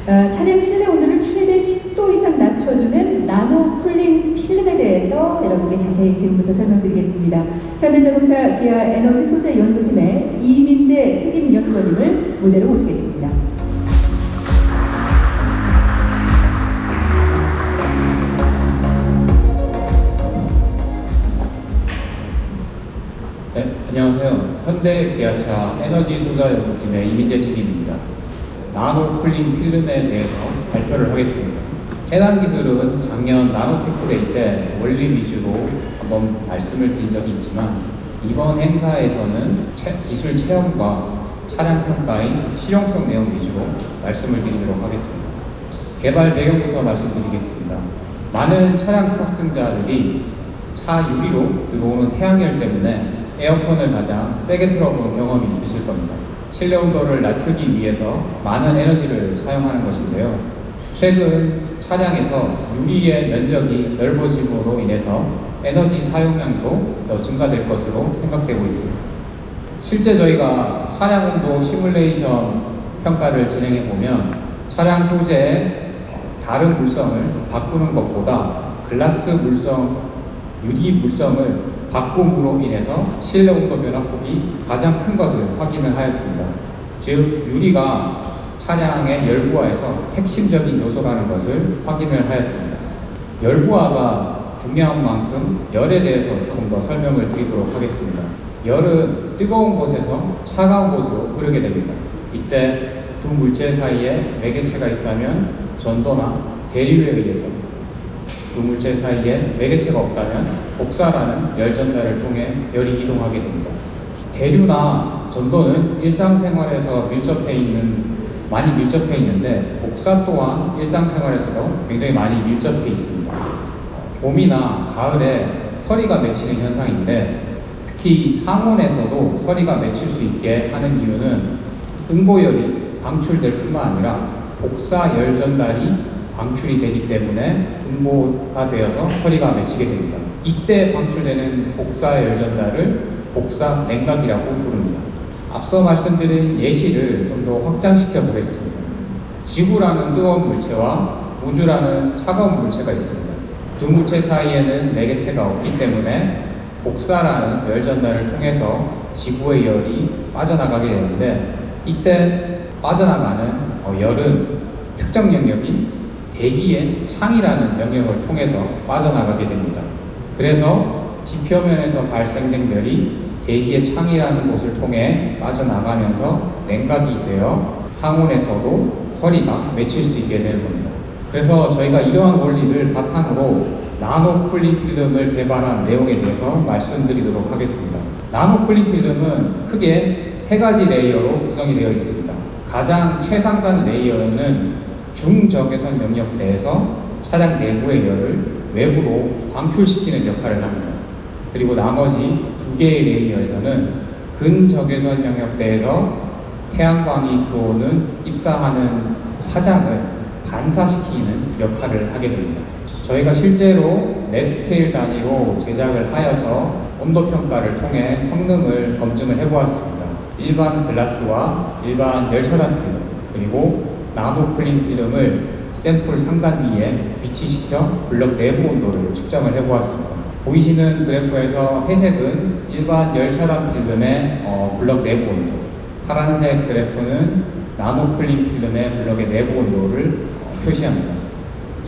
차량 실내 온도를 최대 10도 이상 낮춰주는 나노 쿨링 필름에 대해서 여러분께 자세히 지금부터 설명드리겠습니다. 현대자동차 기아 에너지 소재 연구팀의 이민재 책임연구원님을 무대로 모시겠습니다. 네, 안녕하세요. 현대 기아차 에너지 소재 연구팀의 이민재 책임입니다. 나노 쿨링 필름에 대해서 발표를 하겠습니다. 해당 기술은 작년 나노테크데이 때 원리 위주로 한번 말씀을 드린 적이 있지만 이번 행사에서는 기술 체험과 차량 평가인 실용성 내용 위주로 말씀을 드리도록 하겠습니다. 개발 배경부터 말씀드리겠습니다. 많은 차량 탑승자들이 차 유리로 들어오는 태양열 때문에 에어컨을 가장 세게 틀어본 경험이 있으실 겁니다. 실내 온도를 낮추기 위해서 많은 에너지를 사용하는 것인데요. 최근 차량에서 유리의 면적이 넓어짐으로 인해서 에너지 사용량도 더 증가될 것으로 생각되고 있습니다. 실제 저희가 차량 온도 시뮬레이션 평가를 진행해 보면 차량 소재의 다른 물성을 바꾸는 것보다 글라스 물성, 유리 물성을 바꿈으로 인해서 실내 온도 변화폭이 가장 큰 것을 확인을 하였습니다. 즉, 유리가 차량의 열부하에서 핵심적인 요소라는 것을 확인을 하였습니다. 열부하가 중요한 만큼 열에 대해서 조금 더 설명을 드리도록 하겠습니다. 열은 뜨거운 곳에서 차가운 곳으로 흐르게 됩니다. 이때 두 물체 사이에 매개체가 있다면 전도나 대류에 의해서, 두 물체 사이에 매개체가 없다면 복사라는 열 전달을 통해 열이 이동하게 됩니다. 대류나 전도는 일상생활에서 많이 밀접해 있는데 복사 또한 일상생활에서도 굉장히 많이 밀접해 있습니다. 봄이나 가을에 서리가 맺히는 현상인데 특히 상온에서도 서리가 맺힐 수 있게 하는 이유는 응고열이 방출될 뿐만 아니라 복사 열 전달이 방출이 되기 때문에 응고가 되어서 서리가 맺히게 됩니다. 이때 방출되는 복사 열 전달을 복사 냉각이라고 부릅니다. 앞서 말씀드린 예시를 좀 더 확장시켜 보겠습니다. 지구라는 뜨거운 물체와 우주라는 차가운 물체가 있습니다. 두 물체 사이에는 매개체가 없기 때문에 복사라는 열 전달을 통해서 지구의 열이 빠져나가게 되는데 이때 빠져나가는 열은 특정 영역인 대기의 창이라는 영역을 통해서 빠져나가게 됩니다. 그래서 지표면에서 발생된 열이 대기의 창이라는 곳을 통해 빠져나가면서 냉각이 되어 상온에서도 서리가 맺힐 수 있게 되는 겁니다. 그래서 저희가 이러한 원리를 바탕으로 나노 쿨링 필름을 개발한 내용에 대해서 말씀드리도록 하겠습니다. 나노 쿨링 필름은 크게 세 가지 레이어로 구성이 되어 있습니다. 가장 최상단 레이어는 중적외선 영역 내에서 차량 내부의 열을 외부로 방출시키는 역할을 합니다. 그리고 나머지 두 개의 레이어에서는 근적외선 영역대에서 태양광이 들어오는 입사하는 화장을 반사시키는 역할을 하게 됩니다. 저희가 실제로 랩 스케일 단위로 제작을 하여서 온도 평가를 통해 성능을 검증을 해보았습니다. 일반 글라스와 일반 열차단 필름 그리고 나노 쿨링 필름을 샘플 상단 위에 비치시켜 블럭 내부 온도를 측정을 해보았습니다. 보이시는 그래프에서 회색은 일반 열차단 필름의 블럭 내부 온도, 파란색 그래프는 나노 쿨링 필름의 블럭의 내부 온도를 표시합니다.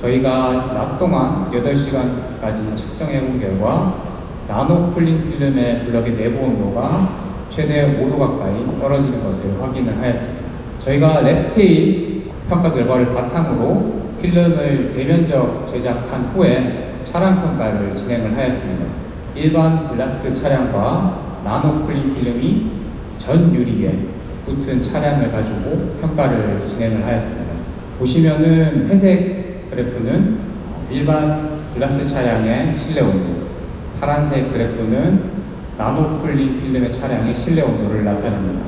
저희가 낮 동안 8시간까지 측정해 본 결과 나노 쿨링 필름의 블럭의 내부 온도가 최대 5도 가까이 떨어지는 것을 확인을 하였습니다. 저희가 랩 스케일 평가 결과를 바탕으로 필름을 대면적 제작한 후에 차량 평가를 진행을 하였습니다. 일반 글라스 차량과 나노 쿨링 필름이 전 유리에 붙은 차량을 가지고 평가를 진행을 하였습니다. 보시면은 회색 그래프는 일반 글라스 차량의 실내 온도, 파란색 그래프는 나노 쿨링 필름의 차량의 실내 온도를 나타냅니다.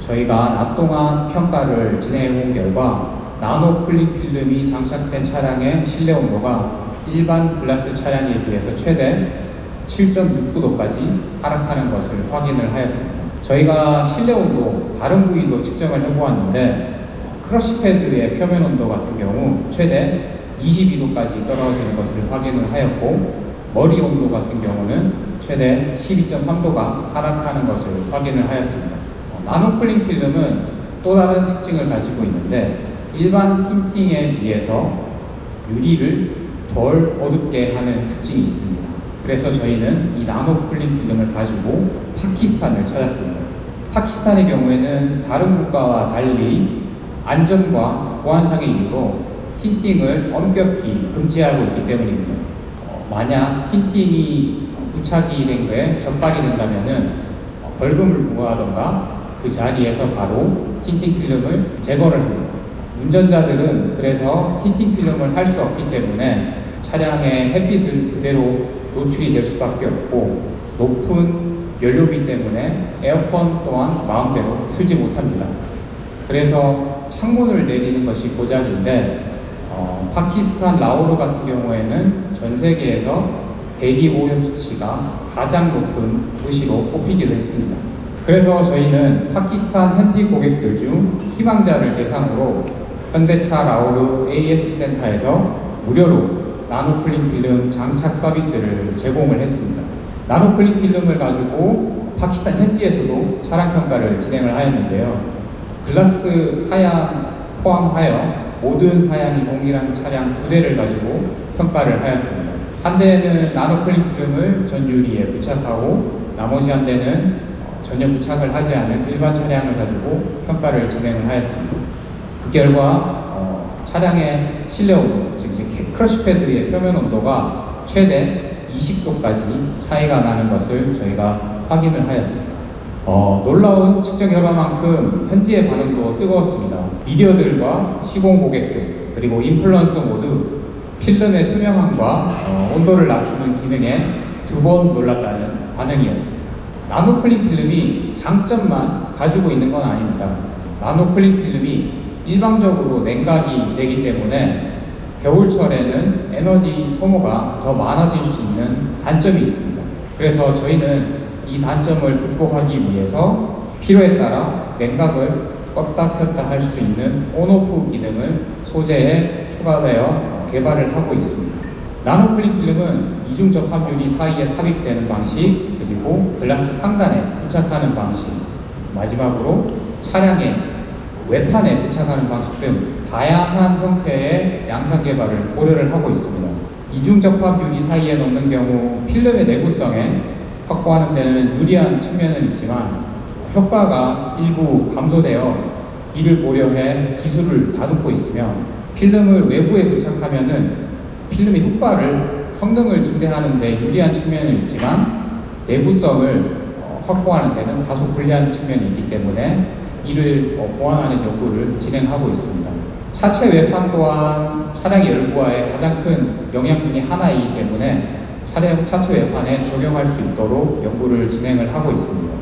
저희가 낮 동안 평가를 진행해 본 결과 나노 쿨링 필름이 장착된 차량의 실내 온도가 일반 글라스 차량에 비해서 최대 7.69도까지 하락하는 것을 확인을 하였습니다. 저희가 실내 온도 다른 부위도 측정을 해보았는데 크러쉬 패드의 표면 온도 같은 경우 최대 22도까지 떨어지는 것을 확인을 하였고, 머리 온도 같은 경우는 최대 12.3도가 하락하는 것을 확인을 하였습니다. 나노 쿨링 필름은 또 다른 특징을 가지고 있는데, 일반 틴팅에 비해서 유리를 덜 어둡게 하는 특징이 있습니다. 그래서 저희는 이 나노 쿨링 필름을 가지고 파키스탄을 찾았습니다. 파키스탄의 경우에는 다른 국가와 달리 안전과 보안상의 이유로 틴팅을 엄격히 금지하고 있기 때문입니다. 만약 틴팅이 부착이 된 거에 적발이 된다면 벌금을 부과하던가 그 자리에서 바로 틴팅 필름을 제거를 합니다. 운전자들은 그래서 틴팅 필름을 할 수 없기 때문에 차량의 햇빛을 그대로 노출이 될 수밖에 없고, 높은 연료비 때문에 에어컨 또한 마음대로 틀지 못합니다. 그래서 창문을 내리는 것이 고작인데, 파키스탄 라오르 같은 경우에는 전 세계에서 대기 오염 수치가 가장 높은 도시로 꼽히기도 했습니다. 그래서 저희는 파키스탄 현지 고객들 중 희망자를 대상으로 현대차 라오르 AS 센터에서 무료로 나노 쿨링 필름 장착 서비스를 제공을 했습니다. 나노 쿨링 필름을 가지고 파키스탄 현지에서도 차량 평가를 진행을 하였는데요. 글라스 사양 포함하여 모든 사양이 동일한 차량 2대를 가지고 평가를 하였습니다. 한 대는 나노 쿨링 필름을 전 유리에 부착하고, 나머지 한 대는 전혀 부착을 하지 않은 일반 차량을 가지고 평가를 진행을 하였습니다. 그 결과 차량의 실내 온도, 즉 크러쉬 패드의 표면 온도가 최대 20도까지 차이가 나는 것을 저희가 확인을 하였습니다. 놀라운 측정 결과만큼 현지의 반응도 뜨거웠습니다. 미디어들과 시공 고객들, 그리고 인플루언서 모두 필름의 투명함과 온도를 낮추는 기능에 2번 놀랐다는 반응이었습니다. 나노 쿨링 필름이 장점만 가지고 있는 건 아닙니다. 나노 쿨링 필름이 일방적으로 냉각이 되기 때문에 겨울철에는 에너지 소모가 더 많아질 수 있는 단점이 있습니다. 그래서 저희는 이 단점을 극복하기 위해서 필요에 따라 냉각을 껐다 켰다 할 수 있는 온오프 기능을 소재에 추가되어 개발을 하고 있습니다. 나노 쿨링 필름은 이중 접합 유리 사이에 삽입되는 방식, 그리고 글라스 상단에 부착하는 방식, 마지막으로 차량의 외판에 부착하는 방식 등 다양한 형태의 양산 개발을 고려를 하고 있습니다. 이중 접합 유리 사이에 넣는 경우 필름의 내구성에 확보하는 데는 유리한 측면은 있지만 효과가 일부 감소되어 이를 고려해 기술을 다듬고 있으며, 필름을 외부에 부착하면은 필름의 효과를 성능을 증대하는 데 유리한 측면은 있지만 내구성을 확보하는 데는 다소 불리한 측면이 있기 때문에 이를 보완하는 연구를 진행하고 있습니다. 차체 외판 또한 차량의 열구화에 가장 큰 영향 중에 하나이기 때문에 차체 외판에 적용할 수 있도록 연구를 진행을 하고 있습니다.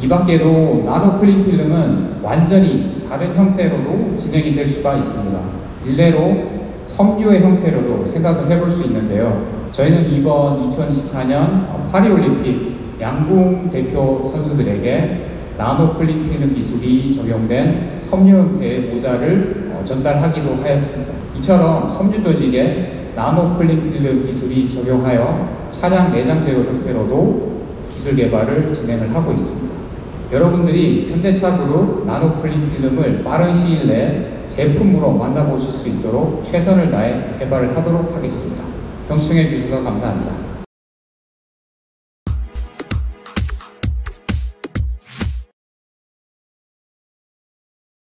이 밖에도 나노 쿨링 필름은 완전히 다른 형태로도 진행이 될 수가 있습니다. 일례로 섬유의 형태로도 생각을 해볼 수 있는데요. 저희는 이번 2024년 파리올림픽 양궁 대표 선수들에게 나노 쿨링 필름 기술이 적용된 섬유 형태의 모자를 전달하기도 하였습니다. 이처럼 섬유 조직에 나노 쿨링 필름 기술이 적용하여 차량 내장 제어 형태로도 기술 개발을 진행을 하고 있습니다. 여러분들이 현대차 그룹 나노 쿨링 필름을 빠른 시일 내에 제품으로 만나보실 수 있도록 최선을 다해 개발을 하도록 하겠습니다. 경청해 주셔서 감사합니다.